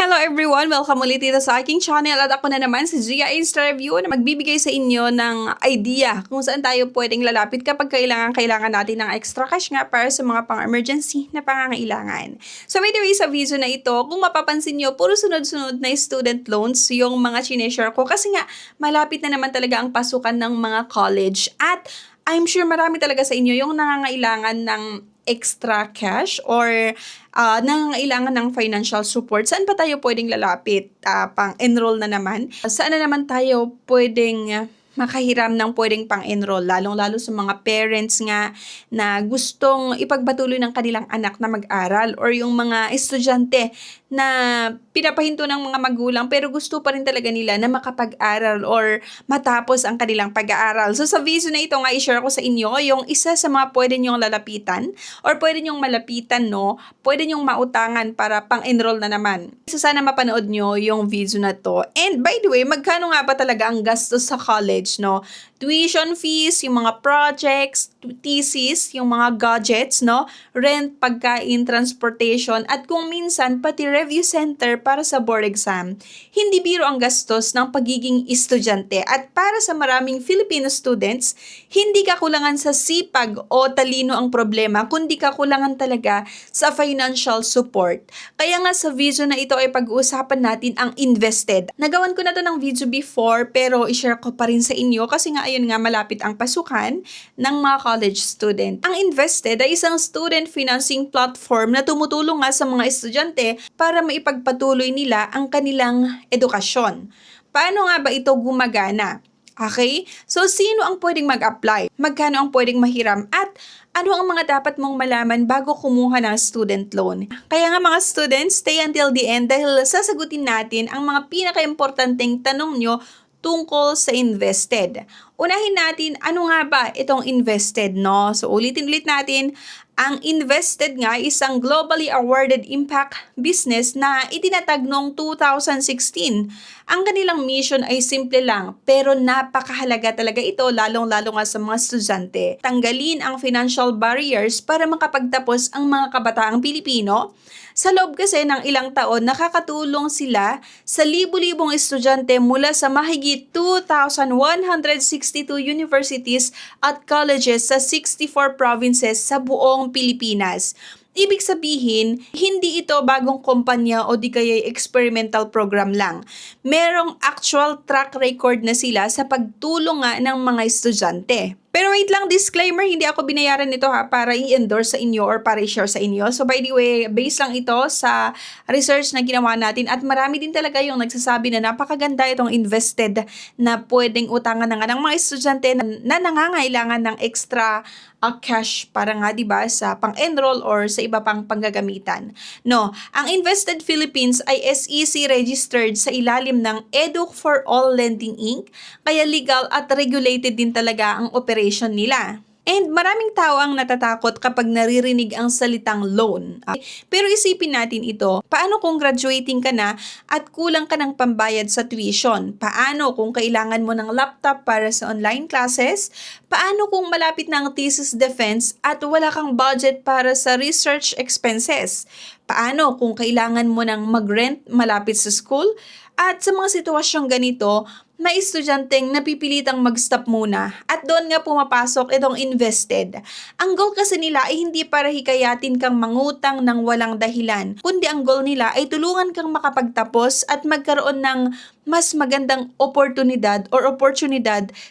Hello everyone! Welcome ulit dito sa aking channel at ako na naman si Gia Insta Review na magbibigay sa inyo ng idea kung saan tayo pwedeng lalapit kapag kailangan natin ng extra cash nga para sa mga pang-emergency na pangangailangan. So by the way, sa video na ito, kung mapapansin nyo, puro sunod-sunod na student loans yung mga sineshare ko kasi nga malapit na naman talaga ang pasukan ng mga college at I'm sure marami talaga sa inyo yung nangangailangan ng extra cash or nangangailangan ng financial support. Saan pa tayo pwedeng lalapit? Pang-enroll na naman? Saan na naman tayo pwedeng makahiram ng pwedeng pang-enroll, lalong-lalo sa mga parents nga na gustong ipagpatuloy ng kanilang anak na mag-aral or yung mga estudyante na pinapahinto ng mga magulang pero gusto pa rin talaga nila na makapag-aral or matapos ang kanilang pag-aaral. So sa video na ito nga i-share ko sa inyo yung isa sa mga pwede nyong lalapitan or pwede nyong malapitan, no? Pwede nyong mautangan para pang-enroll na naman. So sana mapanood nyo yung video na to. And by the way, magkano nga ba talaga ang gastos sa college, no? Tuition fees, yung mga projects, thesis, yung mga gadgets, no? Rent, pagkain, transportation, at kung minsan pati review center para sa board exam. Hindi biro ang gastos ng pagiging estudyante at para sa maraming Filipino students, hindi kakulangan sa sipag o talino ang problema, kundi kakulangan talaga sa financial support. Kaya nga sa video na ito ay pag-uusapan natin ang invested. Nagawan ko na to ng video before pero i-share ko pa rin sa inyo kasi nga ayun nga malapit ang pasukan ng mga college student. Ang invested ay isang student financing platform na tumutulong nga sa mga estudyante para maipagpatuloy nila ang kanilang edukasyon. Paano nga ba ito gumagana? Okay? So, sino ang pwedeng mag-apply? Magkano ang pwedeng mahiram? At ano ang mga dapat mong malaman bago kumuha ng student loan? Kaya nga mga students, stay until the end dahil sasagutin natin ang mga pinaka-importanteng tanong nyo tungkol sa invested. Unahin natin, ano nga ba itong invested, no? So, ulitin-ulit natin, ang invested nga isang globally awarded impact business na itinatag noong 2016. Ang kanilang mission ay simple lang, pero napakahalaga talaga ito lalong-lalo nga sa mga estudyante. Tanggalin ang financial barriers para makapagtapos ang mga kabataang Pilipino. Sa loob kasi ng ilang taon, nakakatulong sila sa libu-libong estudyante mula sa mahigit 2,162 universities at colleges sa 64 provinces sa buong Pilipinas. Ibig sabihin, hindi ito bagong kumpanya o di kaya experimental program lang. Merong actual track record na sila sa pagtulong nga ng mga estudyante. Pero wait lang, disclaimer, hindi ako binayaran nito para i-endorse sa inyo or para i-share sa inyo. So by the way, based lang ito sa research na ginawa natin at marami din talaga yung nagsasabi na napakaganda itong invested na pwedeng utangan na nga ng mga estudyante na nangangailangan ng extra cash para nga 'di ba sa pang-enroll or sa iba pang panggagamitan. No, ang Invested Philippines ay SEC registered sa ilalim ng Edu for All Lending Inc. Kaya legal at regulated din talaga ang operation nila. And maraming tao ang natatakot kapag naririnig ang salitang loan. Pero isipin natin ito, paano kung graduating ka na at kulang ka ng pambayad sa tuition? Paano kung kailangan mo ng laptop para sa online classes? Paano kung malapit na ang thesis defense at wala kang budget para sa research expenses? Paano kung kailangan mo ng mag-rent malapit sa school? At sa mga sitwasyong ganito, may estudyanteng napipilitang mag-stop muna at doon nga pumapasok itong invested. Ang goal kasi nila ay hindi para hikayatin kang mangutang ng walang dahilan, kundi ang goal nila ay tulungan kang makapagtapos at magkaroon ng mas magandang oportunidad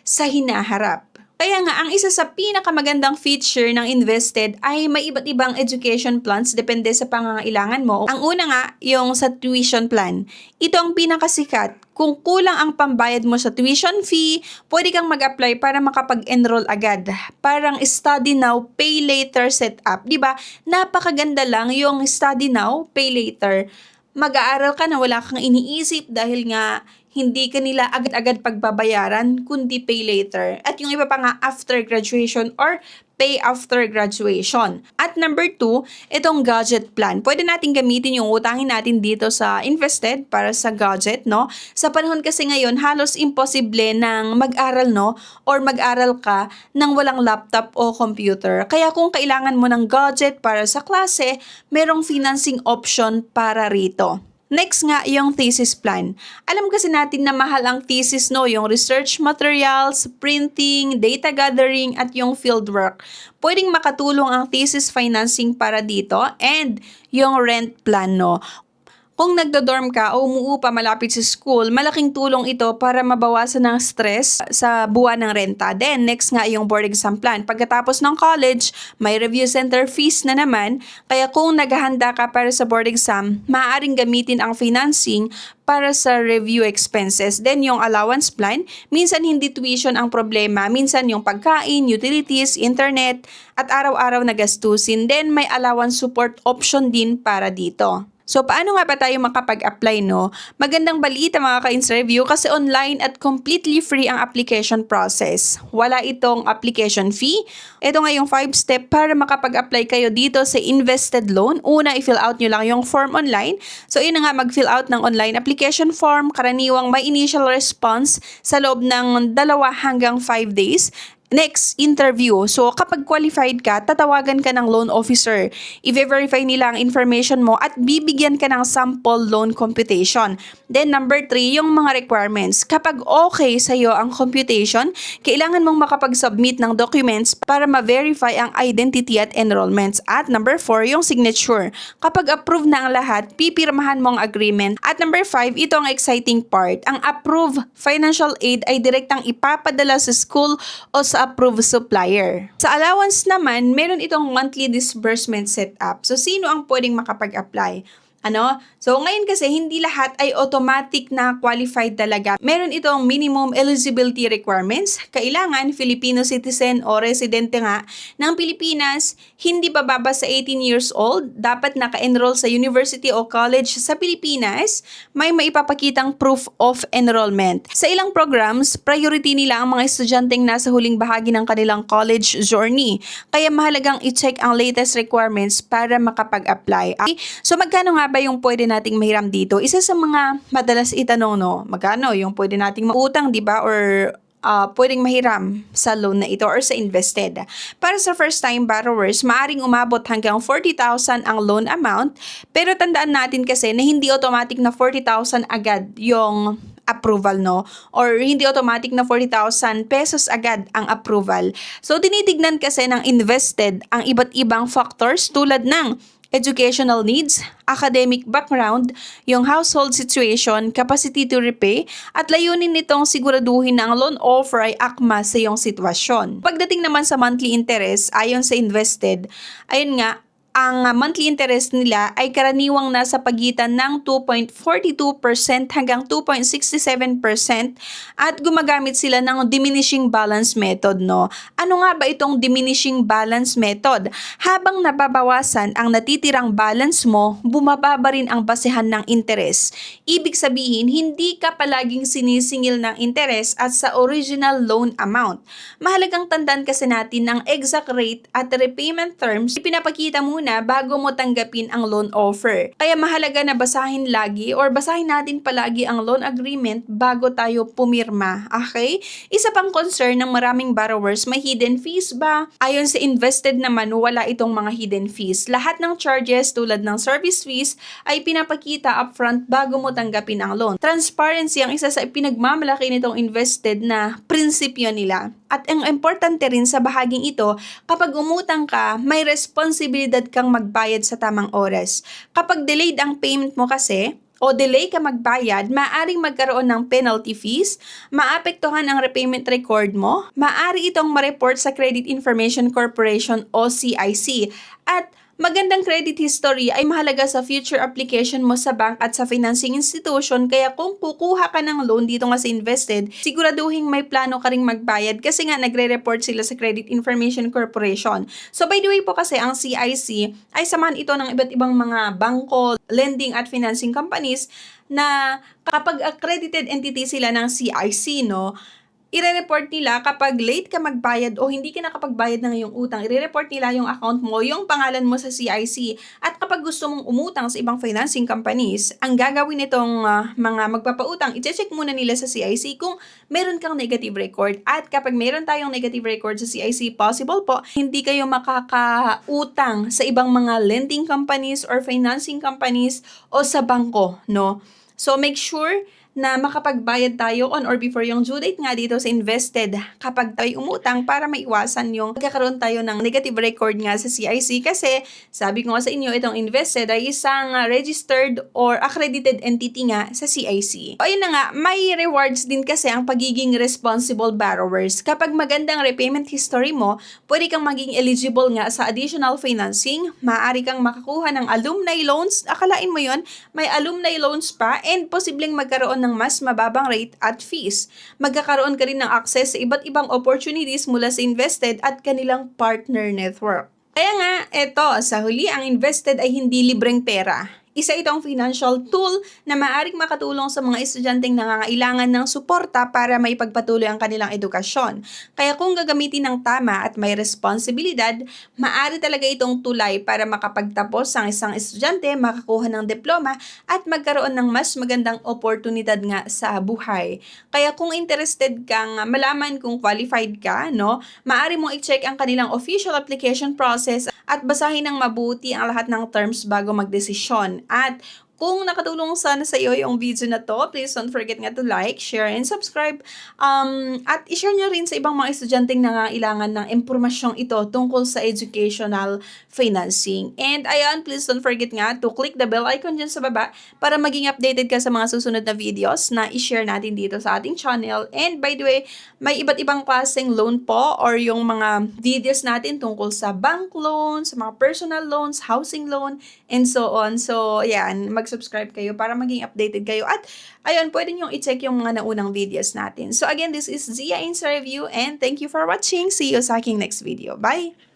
sa hinaharap. Kaya nga, ang isa sa pinakamagandang feature ng invested ay may iba't ibang education plans depende sa pangangailangan mo. Ang una nga, yung sa tuition plan. Ito ang pinakasikat. Kung kulang ang pambayad mo sa tuition fee, pwede kang mag-apply para makapag-enroll agad. Parang study now, pay later setup. Diba? Napakaganda lang yung study now, pay later. Mag-aaral ka na wala kang iniisip dahil nga hindi ka nila agad-agad pagbabayaran, kundi pay later. At yung iba pa nga after graduation or pay after graduation. At number 2, itong gadget plan. Pwede natin gamitin yung utangin natin dito sa invested para sa gadget, no? Sa panahon kasi ngayon, halos imposible nang mag-aral, no? Or mag-aral ka nang walang laptop o computer. Kaya kung kailangan mo ng gadget para sa klase, merong financing option para rito. Next nga, yung thesis plan. Alam kasi natin na mahal ang thesis, no? Yung research materials, printing, data gathering, at yung fieldwork. Pwedeng makatulong ang thesis financing para dito and yung rent plan, no? Kung nagdo-dorm ka o umuupa malapit sa school, malaking tulong ito para mabawasan ng stress sa buwan ng renta. Then, next nga yung board exam plan. Pagkatapos ng college, may review center fees na naman. Kaya kung naghahanda ka para sa board exam, maaaring gamitin ang financing para sa review expenses. Then, yung allowance plan, minsan hindi tuition ang problema. Minsan yung pagkain, utilities, internet, at araw-araw na gastusin. Then, may allowance support option din para dito. So, paano nga ba tayo makapag-apply, no? Magandang balita mga ka-interview kasi online at completely free ang application process. Wala itong application fee. Ito nga yung 5-step para makapag-apply kayo dito sa invested loan. Una, i-fill out nyo lang yung form online. So, yun na nga, mag-fill out ng online application form. Karaniwang may initial response sa loob ng 2 hanggang 5 days. Next, interview. So, kapag qualified ka, tatawagan ka ng loan officer. I-verify nila ang information mo at bibigyan ka ng sample loan computation. Then, number 3, yung mga requirements. Kapag okay sa'yo ang computation, kailangan mong makapag-submit ng documents para ma-verify ang identity at enrollments. At number 4, yung signature. Kapag approve na ang lahat, pipirmahan mo ang agreement. At number 5, ito ang exciting part. Ang approved financial aid ay direktang ipapadala sa school o sa approved supplier. Sa allowance naman, meron itong monthly disbursement setup. So, sino ang pwedeng makapag-apply? So, ngayon kasi hindi lahat ay automatic na qualified talaga. Meron itong minimum eligibility requirements. Kailangan Filipino citizen o residente nga ng Pilipinas, hindi bababa sa 18 years old, dapat naka-enroll sa university o college sa Pilipinas, may maipapakitang proof of enrollment. Sa ilang programs, priority nila ang mga estudyanteng nasa huling bahagi ng kanilang college journey. Kaya mahalagang i-check ang latest requirements para makapag-apply. Okay? So, magkano nga ba yung pwede nating mahiram dito? Isa sa mga madalas itanong, no, magkano yung pwede nating mautang, di ba? Or pwedeng mahiram sa loan na ito or sa invested. Para sa first-time borrowers, maaring umabot hanggang 40,000 ang loan amount, pero tandaan natin kasi na hindi automatic na 40,000 agad yung approval, no? Or hindi automatic na 40,000 pesos agad ang approval. So, tinitignan kasi ng invested ang iba't ibang factors tulad ng educational needs, academic background, yung household situation, capacity to repay, at layunin nitong siguraduhin na ang loan offer ay akma sa iyong sitwasyon. Pagdating naman sa monthly interest, ayon sa invested, ayun nga, ang monthly interest nila ay karaniwang nasa pagitan ng 2.42% hanggang 2.67% at gumagamit sila ng diminishing balance method, no? Ano nga ba itong diminishing balance method? Habang nababawasan ang natitirang balance mo, bumababa rin ang basehan ng interest. Ibig sabihin, hindi ka palaging sinisingil ng interest at sa original loan amount. Mahalagang tandaan kasi natin ng exact rate at repayment terms, ipinapakita muna bago mo tanggapin ang loan offer. Kaya mahalaga na basahin lagi or basahin natin palagi ang loan agreement bago tayo pumirma. Okay? Isa pang concern ng maraming borrowers, may hidden fees ba? Ayon sa invested naman, wala itong mga hidden fees. Lahat ng charges tulad ng service fees ay pinapakita upfront bago mo tanggapin ang loan. Transparency ang isa sa pinagmamalaki nitong invested na prinsipyo nila. At ang importante rin sa bahaging ito, kapag umutang ka, may responsibilidad kang magbayad sa tamang oras. Kapag delayed ang payment mo kasi, o delay ka magbayad, maaaring magkaroon ng penalty fees, maapektuhan ang repayment record mo, maaari itong ma-report sa Credit Information Corporation o CIC, at magandang credit history ay mahalaga sa future application mo sa bank at sa financing institution, kaya kung kukuha ka ng loan dito nga sa invested, siguraduhin may plano ka ring magbayad kasi nga nagre-report sila sa Credit Information Corporation. So by the way po kasi ang CIC ay samahan ito ng iba't ibang mga bangko, lending at financing companies na kapag accredited entity sila ng CIC, no, ire-report nila kapag late ka magbayad o hindi ka nakapagbayad ng iyong utang. Ire-report nila yung account mo, yung pangalan mo sa CIC. At kapag gusto mong umutang sa ibang financing companies, ang gagawin nitong mga magpapautang, i-check muna nila sa CIC kung meron kang negative record. At kapag meron tayong negative record sa CIC, possible po, hindi kayo makakautang sa ibang mga lending companies or financing companies o sa bangko, no? So, make sure na makapagbayad tayo on or before yung due date nga dito sa invested kapag tayo umutang para maiwasan yung magkakaroon tayo ng negative record nga sa CIC kasi sabi ko nga sa inyo itong invested ay isang registered or accredited entity nga sa CIC. O ayun na nga, may rewards din kasi ang pagiging responsible borrowers. Kapag magandang repayment history mo, pwede kang maging eligible nga sa additional financing, maaari kang makakuha ng alumni loans, akalain mo yon, may alumni loans pa and posibleng magkaroon ng mas mababang rate at fees. Magkakaroon ka rin ng access sa iba't ibang opportunities mula sa invested at kanilang partner network. Kaya nga, eto, sa huli, ang invested ay hindi libreng pera. Isa itong financial tool na maaaring makatulong sa mga estudyanteng nangangailangan ng suporta para maipagpatuloy ang kanilang edukasyon. Kaya kung gagamitin ng tama at may responsibilidad, maaari talaga itong tulay para makapagtapos ang isang estudyante, makakuha ng diploma at magkaroon ng mas magandang oportunidad nga sa buhay. Kaya kung interested kang malaman kung qualified ka, no, maaari mong i-check ang kanilang official application process at basahin ng mabuti ang lahat ng terms bago magdesisyon. At kung nakatulong sana sa iyo yung video na to, please don't forget nga to like, share, and subscribe. At i-share nyo rin sa ibang mga estudyanteng nangangailangan ng impormasyong ito tungkol sa educational financing. And ayan, please don't forget nga to click the bell icon dyan sa baba para maging updated ka sa mga susunod na videos na i-share natin dito sa ating channel. And by the way, may iba't ibang klaseng loan po or yung mga videos natin tungkol sa bank loans, sa mga personal loans, housing loan, and so on. So, yan, mag-subscribe kayo para maging updated kayo. At, ayun, pwede nyo i-check yung mga naunang videos natin. So, again, this is Zia Insta Review and thank you for watching. See you sa aking next video. Bye!